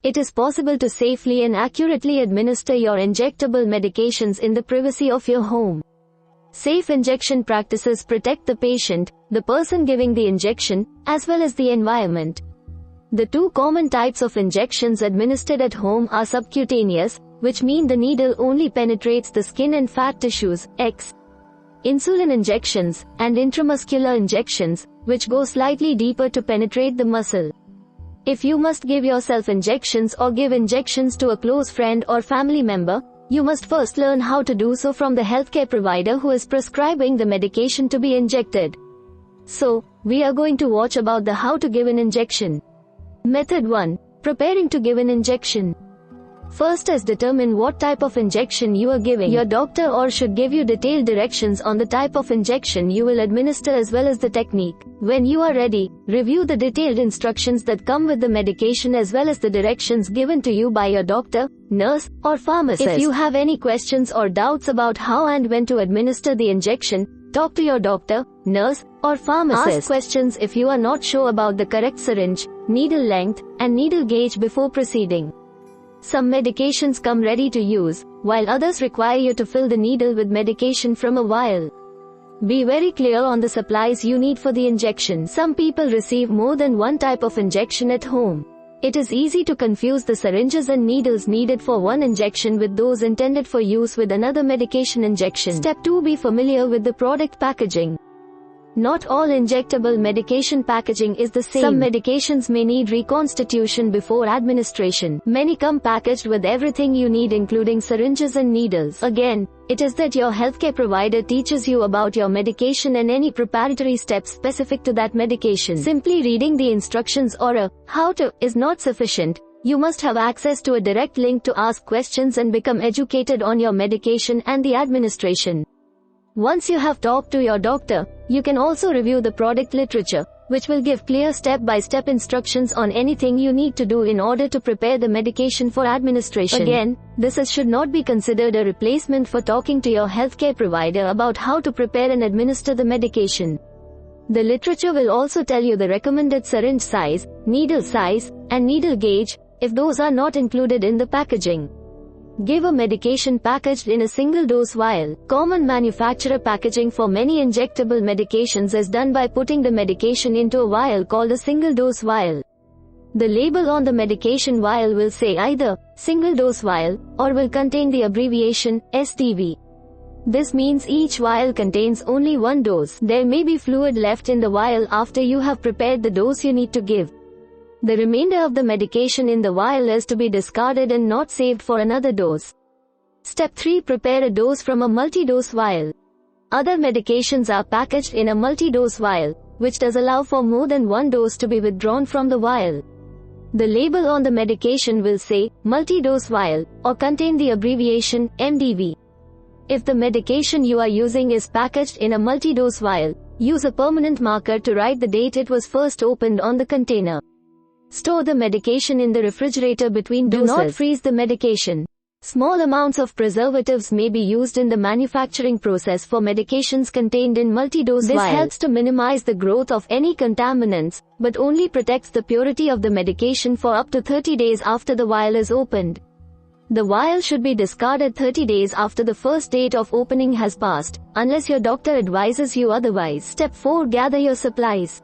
It is possible to safely and accurately administer your injectable medications in the privacy of your home. Safe injection practices protect the patient, the person giving the injection, as well as the environment. The two common types of injections administered at home are subcutaneous, which mean the needle only penetrates the skin and fat tissues, X. Insulin injections, and intramuscular injections, which go slightly deeper to penetrate the muscle. If you must give yourself injections or give injections to a close friend or family member, you must first learn how to do so from the healthcare provider who is prescribing the medication to be injected. So, we are going to watch about the how to give an injection. Method 1. Preparing to give an injection. First is determine what type of injection you are giving. Your doctor or should give you detailed directions on the type of injection you will administer as well as the technique. When you are ready, review the detailed instructions that come with the medication as well as the directions given to you by your doctor, nurse, or pharmacist. If you have any questions or doubts about how and when to administer the injection, talk to your doctor, nurse, or pharmacist. Ask questions if you are not sure about the correct syringe, needle length, and needle gauge before proceeding. Some medications come ready to use, while others require you to fill the needle with medication from a vial. Be very clear on the supplies you need for the injection. Some people receive more than one type of injection at home. It is easy to confuse the syringes and needles needed for one injection with those intended for use with another medication injection. Step 2. Be familiar with the product packaging. Not all injectable medication packaging is the same. Some medications may need reconstitution before administration. Many come packaged with everything you need including syringes and needles. Again, it is that your healthcare provider teaches you about your medication and any preparatory steps specific to that medication. Simply reading the instructions or a how to is not sufficient. You must have access to a direct link to ask questions and become educated on your medication and the administration. Once you have talked to your doctor, you can also review the product literature, which will give clear step-by-step instructions on anything you need to do in order to prepare the medication for administration. Again, this should not be considered a replacement for talking to your healthcare provider about how to prepare and administer the medication. The literature will also tell you the recommended syringe size, needle size, and needle gauge, if those are not included in the packaging. Give a medication packaged in a single-dose vial. Common manufacturer packaging for many injectable medications is done by putting the medication into a vial called a single-dose vial. The label on the medication vial will say either single-dose vial or will contain the abbreviation SDV. This means each vial contains only one dose. There may be fluid left in the vial after you have prepared the dose you need to give. The remainder of the medication in the vial is to be discarded and not saved for another dose. Step 3. Prepare a dose from a multi-dose vial. Other medications are packaged in a multi-dose vial, which does allow for more than one dose to be withdrawn from the vial. The label on the medication will say, multi-dose vial, or contain the abbreviation, MDV. If the medication you are using is packaged in a multi-dose vial, use a permanent marker to write the date it was first opened on the container. Store the medication in the refrigerator between doses. Do not freeze the medication. Small amounts of preservatives may be used in the manufacturing process for medications contained in multi-dose vials. This helps to minimize the growth of any contaminants, but only protects the purity of the medication for up to 30 days after the vial is opened. The vial should be discarded 30 days after the first date of opening has passed, unless your doctor advises you otherwise. Step 4. Gather your supplies.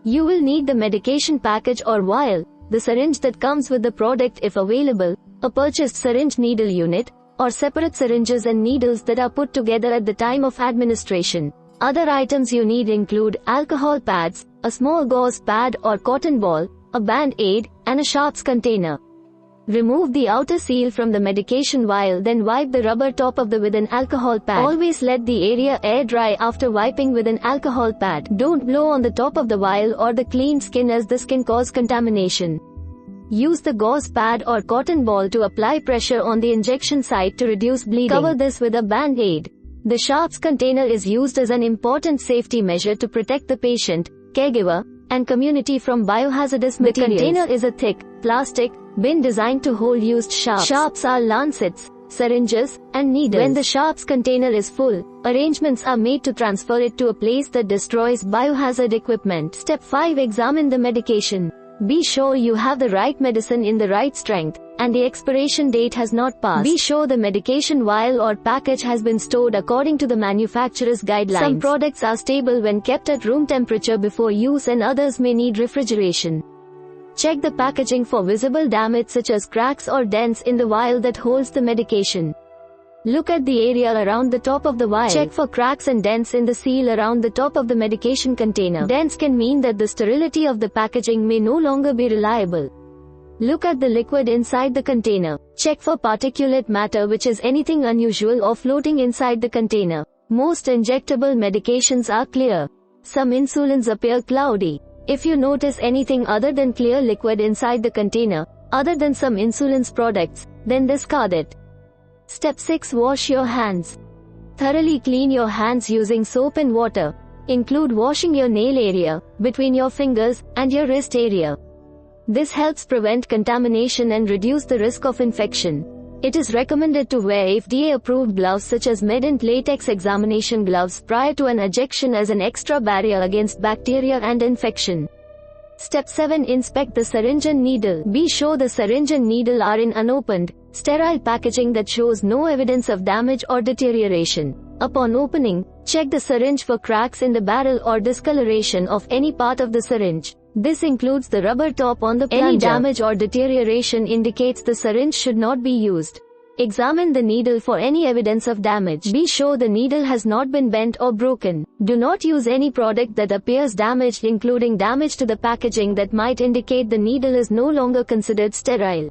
You will need the medication package or vial, the syringe that comes with the product if available, a purchased syringe needle unit, or separate syringes and needles that are put together at the time of administration. Other items you need include alcohol pads, a small gauze pad or cotton ball, a band-aid, and a sharps container. Remove the outer seal from the medication vial, then wipe the rubber top of with an alcohol pad. Always let the area air dry after wiping with an alcohol pad. Don't blow on the top of the vial or the clean skin as this can cause contamination. Use the gauze pad or cotton ball to apply pressure on the injection site to reduce bleeding. Cover this with a band-aid. The sharps container is used as an important safety measure to protect the patient, caregiver, and community from biohazardous materials. The container is a thick, plastic bin designed to hold used sharps. Sharps are lancets, syringes, and needles. When the sharps container is full, arrangements are made to transfer it to a place that destroys biohazard equipment. Step 5. Examine the medication. Be sure you have the right medicine in the right strength, and the expiration date has not passed. Be sure the medication vial or package has been stored according to the manufacturer's guidelines. Some products are stable when kept at room temperature before use and others may need refrigeration. Check the packaging for visible damage such as cracks or dents in the vial that holds the medication. Look at the area around the top of the vial. Check for cracks and dents in the seal around the top of the medication container. Dents can mean that the sterility of the packaging may no longer be reliable. Look at the liquid inside the container. Check for particulate matter, which is anything unusual or floating inside the container. Most injectable medications are clear. Some insulins appear cloudy. If you notice anything other than clear liquid inside the container, other than some insulin's products, then discard it. Step 6. Wash your hands. Thoroughly clean your hands using soap and water. Include washing your nail area, between your fingers, and your wrist area. This helps prevent contamination and reduce the risk of infection. It is recommended to wear FDA-approved gloves such as Medent latex examination gloves prior to an injection as an extra barrier against bacteria and infection. Step 7. Inspect the syringe and needle. Be sure the syringe and needle are in unopened, sterile packaging that shows no evidence of damage or deterioration. Upon opening, check the syringe for cracks in the barrel or discoloration of any part of the syringe. This includes the rubber top on the plunger. Any damage or deterioration indicates the syringe should not be used. Examine the needle for any evidence of damage. Be sure the needle has not been bent or broken. Do not use any product that appears damaged, including damage to the packaging that might indicate the needle is no longer considered sterile.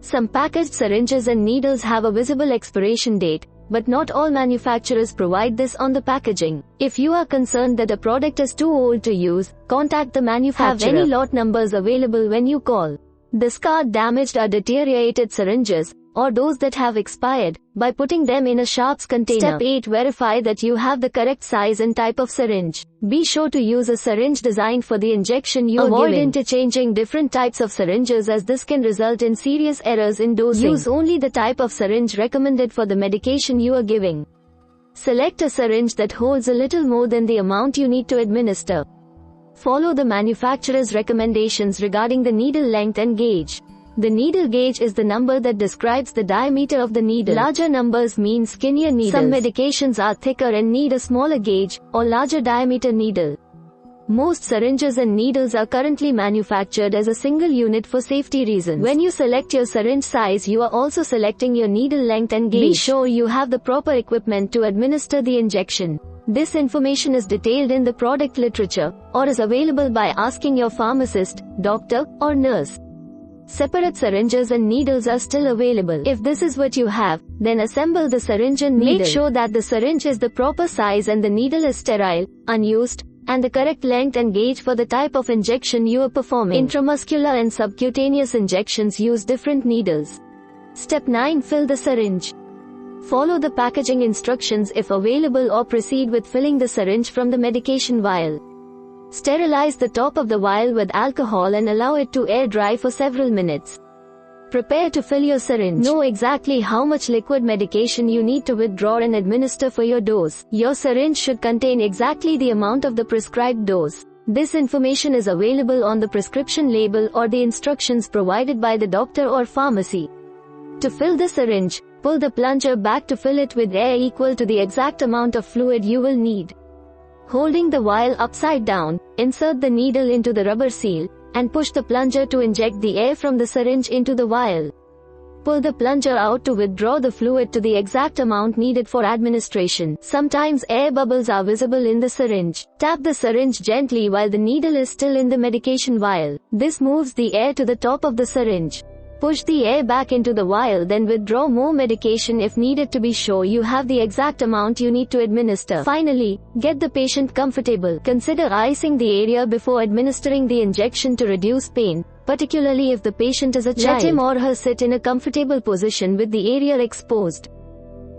Some packaged syringes and needles have a visible expiration date, but not all manufacturers provide this on the packaging. If you are concerned that a product is too old to use, contact the manufacturer. Have any lot numbers available when you call. Discard damaged or deteriorated syringes, or those that have expired, by putting them in a sharps container. Step 8. Verify that you have the correct size and type of syringe. Be sure to use a syringe designed for the injection you are giving. Avoid interchanging different types of syringes, as this can result in serious errors in dosing. Use only the type of syringe recommended for the medication you are giving. Select a syringe that holds a little more than the amount you need to administer. Follow the manufacturer's recommendations regarding the needle length and gauge. The needle gauge is the number that describes the diameter of the needle. Larger numbers mean skinnier needles. Some medications are thicker and need a smaller gauge, or larger diameter needle. Most syringes and needles are currently manufactured as a single unit for safety reasons. When you select your syringe size, you are also selecting your needle length and gauge. Be sure you have the proper equipment to administer the injection. This information is detailed in the product literature, or is available by asking your pharmacist, doctor, or nurse. Separate syringes and needles are still available. If this is what you have, then assemble the syringe and needle. Make sure that the syringe is the proper size and the needle is sterile, unused, and the correct length and gauge for the type of injection you are performing. Intramuscular and subcutaneous injections use different needles. Step 9. Fill the syringe. Follow the packaging instructions if available, or proceed with filling the syringe from the medication vial. Sterilize the top of the vial with alcohol and allow it to air dry for several minutes. Prepare to fill your syringe. Know exactly how much liquid medication you need to withdraw and administer for your dose. Your syringe should contain exactly the amount of the prescribed dose. This information is available on the prescription label or the instructions provided by the doctor or pharmacy. To fill the syringe, pull the plunger back to fill it with air equal to the exact amount of fluid you will need. Holding the vial upside down, insert the needle into the rubber seal, and push the plunger to inject the air from the syringe into the vial. Pull the plunger out to withdraw the fluid to the exact amount needed for administration. Sometimes air bubbles are visible in the syringe. Tap the syringe gently while the needle is still in the medication vial. This moves the air to the top of the syringe. Push the air back into the vial, then withdraw more medication if needed to be sure you have the exact amount you need to administer. Finally, get the patient comfortable. Consider icing the area before administering the injection to reduce pain, particularly if the patient is a child. Let him or her sit in a comfortable position with the area exposed.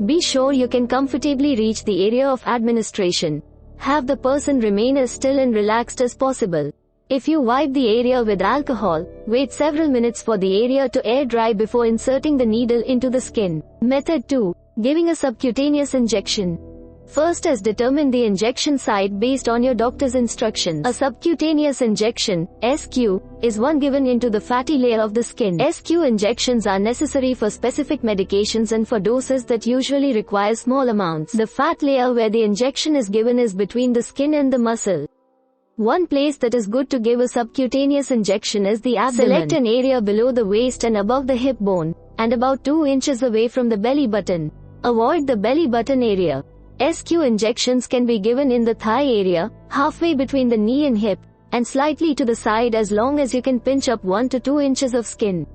Be sure you can comfortably reach the area of administration. Have the person remain as still and relaxed as possible. If you wipe the area with alcohol, wait several minutes for the area to air dry before inserting the needle into the skin. Method 2. Giving a subcutaneous injection. First is determine the injection site based on your doctor's instructions. A subcutaneous injection, SQ, is one given into the fatty layer of the skin. SQ injections are necessary for specific medications and for doses that usually require small amounts. The fat layer where the injection is given is between the skin and the muscle. One place that is good to give a subcutaneous injection is the abdomen. Select an area below the waist and above the hip bone, and about 2 inches away from the belly button. Avoid the belly button area. SQ injections can be given in the thigh area, halfway between the knee and hip, and slightly to the side as long as you can pinch up 1 to 2 inches of skin.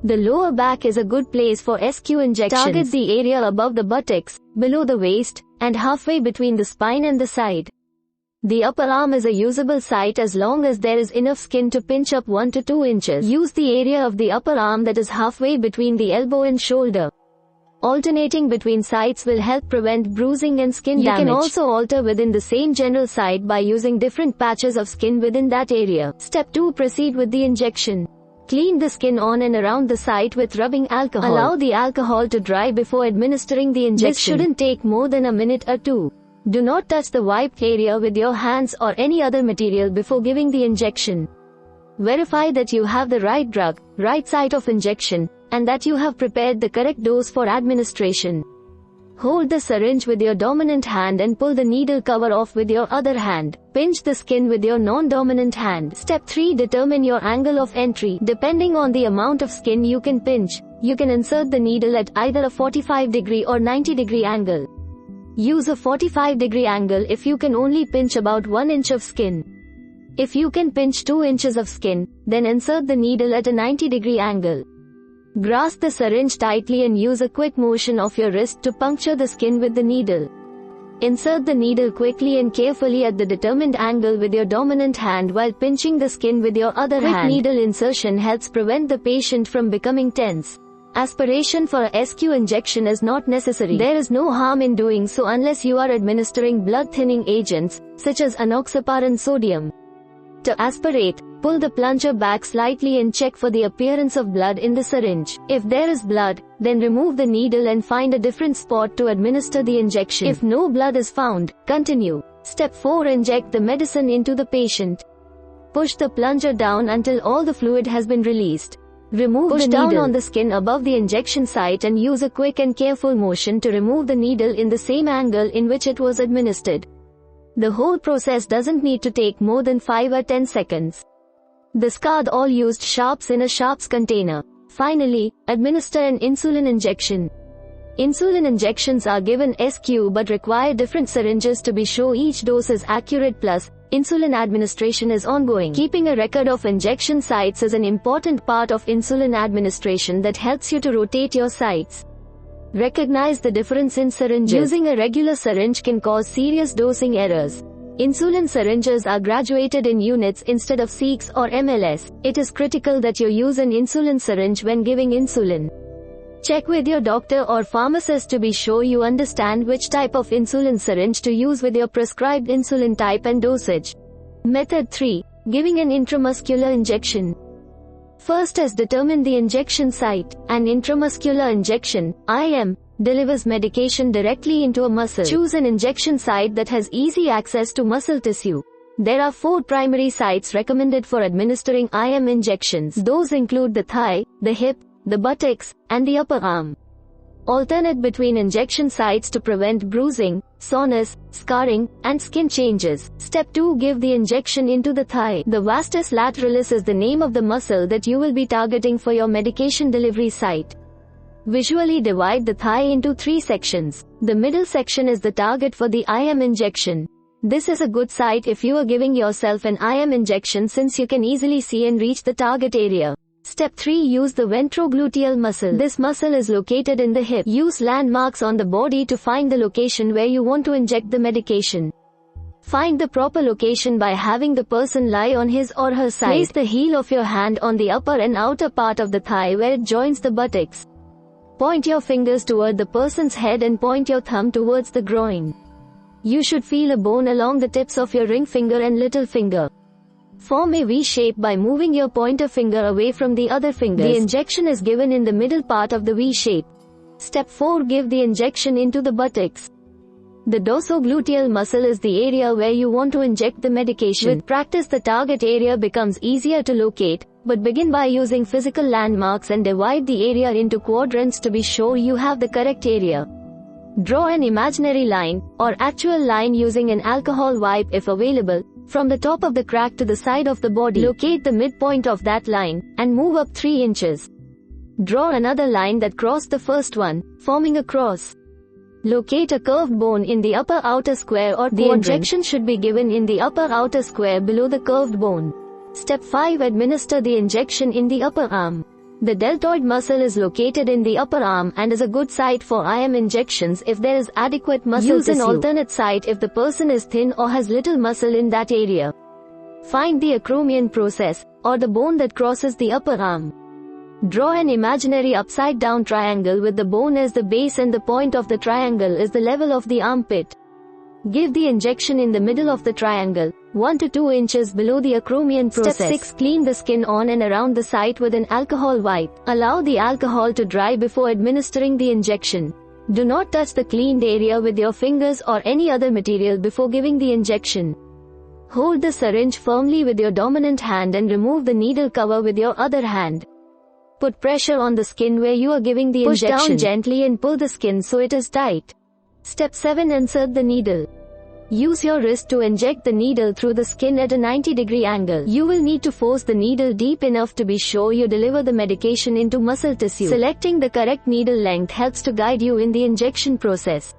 The lower back is a good place for SQ injections. Target the area above the buttocks, below the waist, and halfway between the spine and the side. The upper arm is a usable site as long as there is enough skin to pinch up 1 to 2 inches. Use the area of the upper arm that is halfway between the elbow and shoulder. Alternating between sites will help prevent bruising and skin damage. You can also alter within the same general site by using different patches of skin within that area. Step 2. Proceed with the injection. Clean the skin on and around the site with rubbing alcohol. Allow the alcohol to dry before administering the injection. This shouldn't take more than a minute or 2. Do not touch the wiped area with your hands or any other material before giving the injection. Verify that you have the right drug, right site of injection, and that you have prepared the correct dose for administration. Hold the syringe with your dominant hand and pull the needle cover off with your other hand. Pinch the skin with your non-dominant hand. Step 3. Determine your angle of entry. Depending on the amount of skin you can pinch, you can insert the needle at either a 45-degree or 90-degree angle. Use a 45-degree angle if you can only pinch about 1 inch of skin. If you can pinch 2 inches of skin, then insert the needle at a 90-degree angle. Grasp the syringe tightly and use a quick motion of your wrist to puncture the skin with the needle. Insert the needle quickly and carefully at the determined angle with your dominant hand while pinching the skin with your other hand. Quick needle insertion helps prevent the patient from becoming tense. Aspiration for a SQ injection is not necessary. There is no harm in doing so unless you are administering blood-thinning agents, such as enoxaparin sodium. To aspirate, pull the plunger back slightly and check for the appearance of blood in the syringe. If there is blood, then remove the needle and find a different spot to administer the injection. If no blood is found, continue. Step 4. Inject the medicine into the patient. Push the plunger down until all the fluid has been released. Remove the needle. Push down on the skin above the injection site and use a quick and careful motion to remove the needle in the same angle in which it was administered. The whole process doesn't need to take more than 5 or 10 seconds. Discard all used sharps in a sharps container. Finally, administer an insulin injection. Insulin injections are given SQ but require different syringes to be sure each dose is accurate, plus, insulin administration is ongoing. Keeping a record of injection sites is an important part of insulin administration that helps you to rotate your sites. Recognize the difference in syringes. Using a regular syringe can cause serious dosing errors. Insulin syringes are graduated in units instead of siecs or mls. It is critical that you use an insulin syringe when giving insulin. Check with your doctor or pharmacist to be sure you understand which type of insulin syringe to use with your prescribed insulin type and dosage. Method 3. Giving an intramuscular injection. First is determine the injection site. An intramuscular injection, IM, delivers medication directly into a muscle. Choose an injection site that has easy access to muscle tissue. There are 4 primary sites recommended for administering IM injections. Those include the thigh, the hip, the buttocks, and the upper arm. Alternate between injection sites to prevent bruising, soreness, scarring, and skin changes. Step 2. Give the injection into the thigh. The vastus lateralis is the name of the muscle that you will be targeting for your medication delivery site. Visually divide the thigh into 3 sections. The middle section is the target for the IM injection. This is a good site if you are giving yourself an IM injection since you can easily see and reach the target area. Step 3. Use the ventrogluteal muscle. This muscle is located in the hip. Use landmarks on the body to find the location where you want to inject the medication. Find the proper location by having the person lie on his or her side. Place the heel of your hand on the upper and outer part of the thigh where it joins the buttocks. Point your fingers toward the person's head and point your thumb towards the groin. You should feel a bone along the tips of your ring finger and little finger. Form a V shape by moving your pointer finger away from the other fingers. The injection is given in the middle part of the V shape. Step 4. Give the injection into the buttocks. The dorsogluteal muscle is the area where you want to inject the medication. With practice, the target area becomes easier to locate, but begin by using physical landmarks and divide the area into quadrants to be sure you have the correct area. Draw an imaginary line, or actual line using an alcohol wipe if available, from the top of the crack to the side of the body. Locate the midpoint of that line, and move up 3 inches. Draw another line that crossed the first one, forming a cross. Locate a curved bone in the upper outer square or quadrant. The injection should be given in the upper outer square below the curved bone. Step 5. Administer the injection in the upper arm. The deltoid muscle is located in the upper arm and is a good site for IM injections if there is adequate muscle tissue. Use an alternate site if the person is thin or has little muscle in that area. Find the acromion process, or the bone that crosses the upper arm. Draw an imaginary upside-down triangle with the bone as the base and the point of the triangle is the level of the armpit. Give the injection in the middle of the triangle, 1 to 2 inches below the acromion process. Step 6. Clean the skin on and around the site with an alcohol wipe. Allow the alcohol to dry before administering the injection. Do not touch the cleaned area with your fingers or any other material before giving the injection. Hold the syringe firmly with your dominant hand and remove the needle cover with your other hand. Put pressure on the skin where you are giving the injection. Push down gently and pull the skin so it is tight. Step 7. Insert the needle. Use your wrist to inject the needle through the skin at a 90-degree angle. You will need to force the needle deep enough to be sure you deliver the medication into muscle tissue. Selecting the correct needle length helps to guide you in the injection process.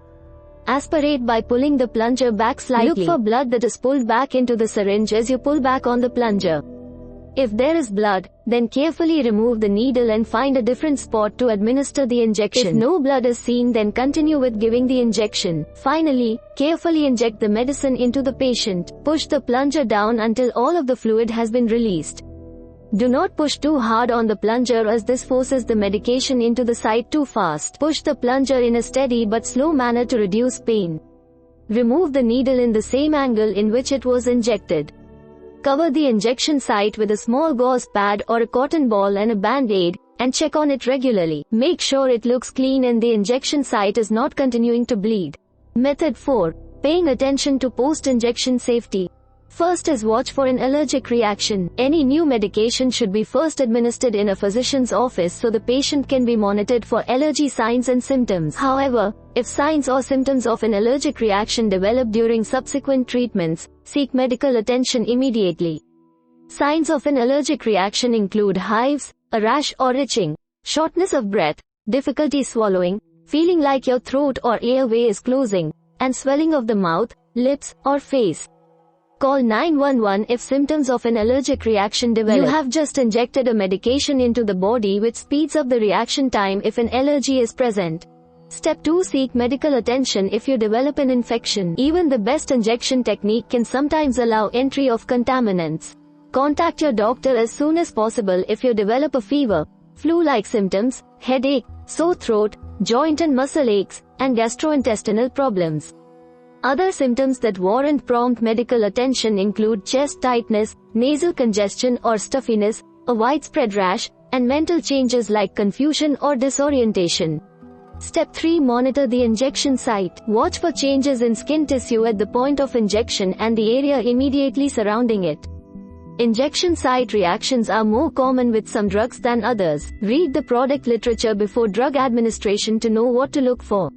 Aspirate by pulling the plunger back slightly. Look for blood that is pulled back into the syringe as you pull back on the plunger. If there is blood, then carefully remove the needle and find a different spot to administer the injection. If no blood is seen, then continue with giving the injection. Finally, carefully inject the medicine into the patient. Push the plunger down until all of the fluid has been released. Do not push too hard on the plunger as this forces the medication into the site too fast. Push the plunger in a steady but slow manner to reduce pain. Remove the needle in the same angle in which it was injected. Cover the injection site with a small gauze pad or a cotton ball and a band-aid, and check on it regularly. Make sure it looks clean and the injection site is not continuing to bleed. Method 4. Paying attention to post-injection safety. First is watch for an allergic reaction. Any new medication should be first administered in a physician's office so the patient can be monitored for allergy signs and symptoms. However, if signs or symptoms of an allergic reaction develop during subsequent treatments, seek medical attention immediately. Signs of an allergic reaction include hives, a rash or itching, shortness of breath, difficulty swallowing, feeling like your throat or airway is closing, and swelling of the mouth, lips, or face. Call 911 if symptoms of an allergic reaction develop. You have just injected a medication into the body which speeds up the reaction time if an allergy is present. Step 2. Seek medical attention if you develop an infection. Even the best injection technique can sometimes allow entry of contaminants. Contact your doctor as soon as possible if you develop a fever, flu-like symptoms, headache, sore throat, joint and muscle aches, and gastrointestinal problems. Other symptoms that warrant prompt medical attention include chest tightness, nasal congestion or stuffiness, a widespread rash, and mental changes like confusion or disorientation. Step 3. Monitor the injection site. Watch for changes in skin tissue at the point of injection and the area immediately surrounding it. Injection site reactions are more common with some drugs than others. Read the product literature before drug administration to know what to look for.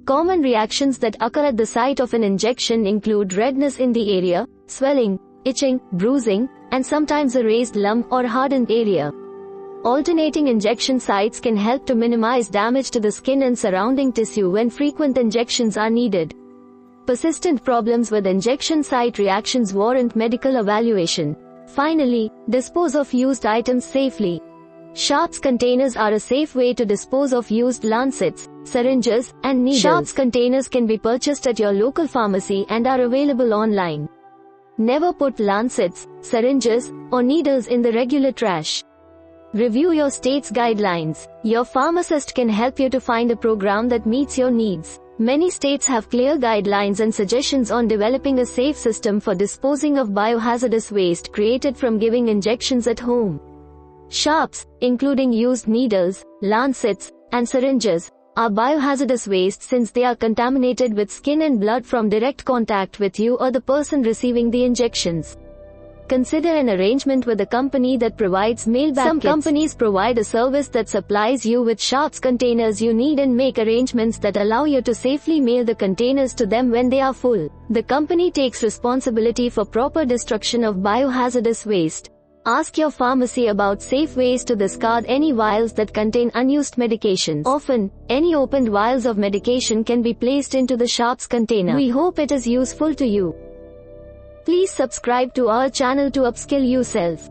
Common reactions that occur at the site of an injection include redness in the area, swelling, itching, bruising, and sometimes a raised lump or hardened area. Alternating injection sites can help to minimize damage to the skin and surrounding tissue when frequent injections are needed. Persistent problems with injection site reactions warrant medical evaluation. Finally, dispose of used items safely. Sharps containers are a safe way to dispose of used lancets, syringes, and needles. Sharps containers can be purchased at your local pharmacy and are available online. Never put lancets, syringes, or needles in the regular trash. Review your state's guidelines. Your pharmacist can help you to find a program that meets your needs. Many states have clear guidelines and suggestions on developing a safe system for disposing of biohazardous waste created from giving injections at home. Sharps, including used needles, lancets, and syringes, are biohazardous waste since they are contaminated with skin and blood from direct contact with you or the person receiving the injections. Consider an arrangement with a company that provides mail-back kits. Some companies provide a service that supplies you with sharps containers you need and make arrangements that allow you to safely mail the containers to them when they are full. The company takes responsibility for proper destruction of biohazardous waste. Ask your pharmacy about safe ways to discard any vials that contain unused medications. Often, any opened vials of medication can be placed into the sharps container. We hope it is useful to you. Please subscribe to our channel to upskill yourself.